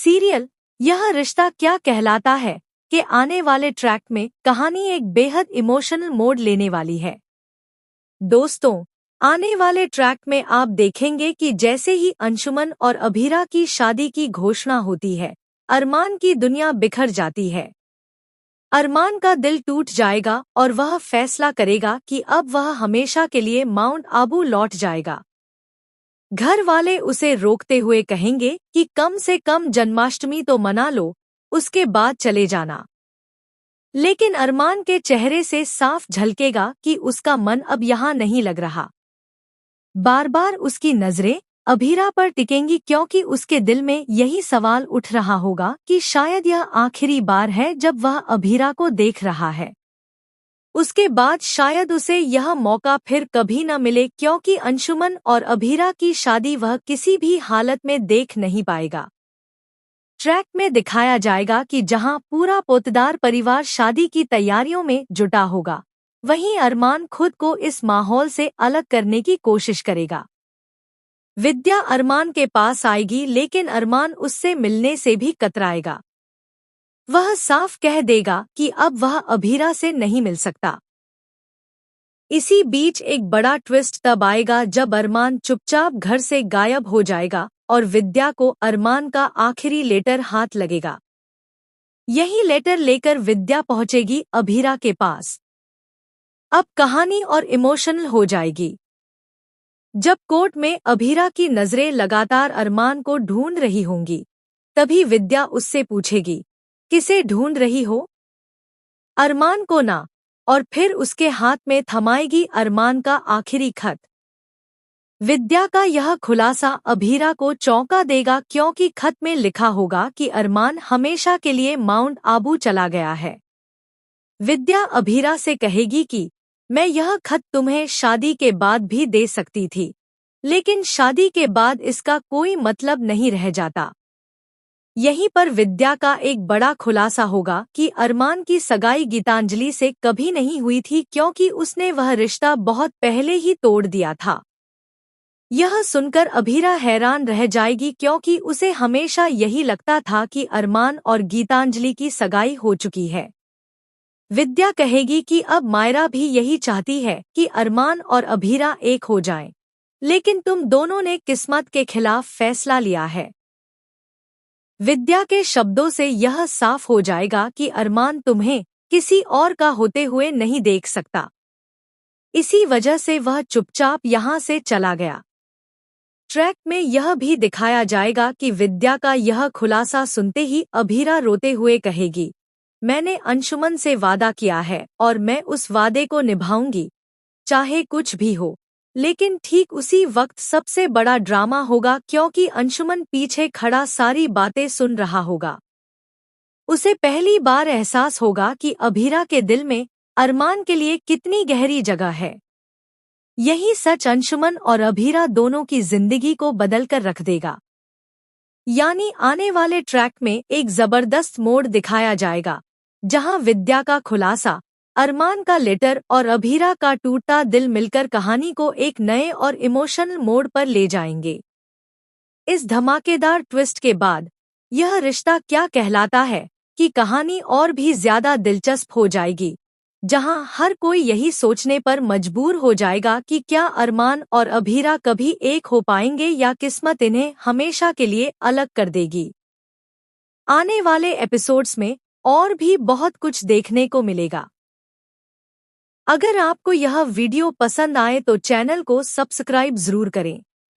Serial यह रिश्ता क्या कहलाता है कि आने वाले ट्रैक में कहानी एक बेहद इमोशनल मोड़ लेने वाली है। दोस्तों, आने वाले ट्रैक में आप देखेंगे कि जैसे ही अंशुमन और अभीरा की शादी की घोषणा होती है, अरमान की दुनिया बिखर जाती है। अरमान का दिल टूट जाएगा और वह फैसला करेगा कि अब वह हमेशा के लिए माउंट आबू लौट जाएगा। घर वाले उसे रोकते हुए कहेंगे कि कम से कम जन्माष्टमी तो मना लो, उसके बाद चले जाना। लेकिन अरमान के चेहरे से साफ झलकेगा कि उसका मन अब यहाँ नहीं लग रहा। बार बार उसकी नजरें अभीरा पर टिकेंगी क्योंकि उसके दिल में यही सवाल उठ रहा होगा कि शायद यह आखिरी बार है जब वह अभीरा को देख रहा है। उसके बाद शायद उसे यह मौका फिर कभी न मिले क्योंकि अंशुमन और अभीरा की शादी वह किसी भी हालत में देख नहीं पाएगा। ट्रैक में दिखाया जाएगा कि जहां पूरा पोतदार परिवार शादी की तैयारियों में जुटा होगा, वहीं अरमान खुद को इस माहौल से अलग करने की कोशिश करेगा। विद्या अरमान के पास आएगी लेकिन अरमान उससे मिलने से भी कतराएगा। वह साफ कह देगा कि अब वह अभीरा से नहीं मिल सकता। इसी बीच एक बड़ा ट्विस्ट तब आएगा जब अरमान चुपचाप घर से गायब हो जाएगा और विद्या को अरमान का आखिरी लेटर हाथ लगेगा। यही लेटर लेकर विद्या पहुंचेगी अभीरा के पास। अब कहानी और इमोशनल हो जाएगी। जब कोर्ट में अभीरा की नजरें लगातार अरमान को ढूंढ रही होंगी, तभी विद्या उससे पूछेगी, किसे ढूंढ रही हो? अरमान को ना, और फिर उसके हाथ में थमाएगी अरमान का आखिरी खत। विद्या का यह खुलासा अभीरा को चौंका देगा क्योंकि खत में लिखा होगा कि अरमान हमेशा के लिए माउंट आबू चला गया है। विद्या अभीरा से कहेगी कि मैं यह खत तुम्हें शादी के बाद भी दे सकती थी, लेकिन शादी के बाद इसका कोई मतलब नहीं रह जाता। यहीं पर विद्या का एक बड़ा खुलासा होगा कि अरमान की सगाई गीतांजलि से कभी नहीं हुई थी क्योंकि उसने वह रिश्ता बहुत पहले ही तोड़ दिया था। यह सुनकर अभीरा हैरान रह जाएगी क्योंकि उसे हमेशा यही लगता था कि अरमान और गीतांजलि की सगाई हो चुकी है। विद्या कहेगी कि अब मायरा भी यही चाहती है कि अरमान और अभीरा एक हो जाएं, लेकिन तुम दोनों ने किस्मत के खिलाफ फैसला लिया है। विद्या के शब्दों से यह साफ हो जाएगा कि अरमान तुम्हें किसी और का होते हुए नहीं देख सकता। इसी वजह से वह चुपचाप यहाँ से चला गया। ट्रैक में यह भी दिखाया जाएगा कि विद्या का यह खुलासा सुनते ही अभीरा रोते हुए कहेगी, मैंने अंशुमन से वादा किया है और मैं उस वादे को निभाऊंगी, चाहे कुछ भी हो। लेकिन ठीक उसी वक्त सबसे बड़ा ड्रामा होगा क्योंकि अंशुमन पीछे खड़ा सारी बातें सुन रहा होगा। उसे पहली बार एहसास होगा कि अभीरा के दिल में अरमान के लिए कितनी गहरी जगह है। यही सच अंशुमन और अभीरा दोनों की जिंदगी को बदल कर रख देगा। यानी आने वाले ट्रैक में एक जबरदस्त मोड़ दिखाया जाएगा, जहां विद्या का खुलासा, अरमान का लेटर और अभीरा का टूटा दिल मिलकर कहानी को एक नए और इमोशनल मोड़ पर ले जाएंगे। इस धमाकेदार ट्विस्ट के बाद यह रिश्ता क्या कहलाता है कि कहानी और भी ज्यादा दिलचस्प हो जाएगी, जहां हर कोई यही सोचने पर मजबूर हो जाएगा कि क्या अरमान और अभीरा कभी एक हो पाएंगे या किस्मत इन्हें हमेशा के लिए अलग कर देगी। आने वाले एपिसोड्स में और भी बहुत कुछ देखने को मिलेगा। अगर आपको यह वीडियो पसंद आए तो चैनल को सब्सक्राइब जरूर करें।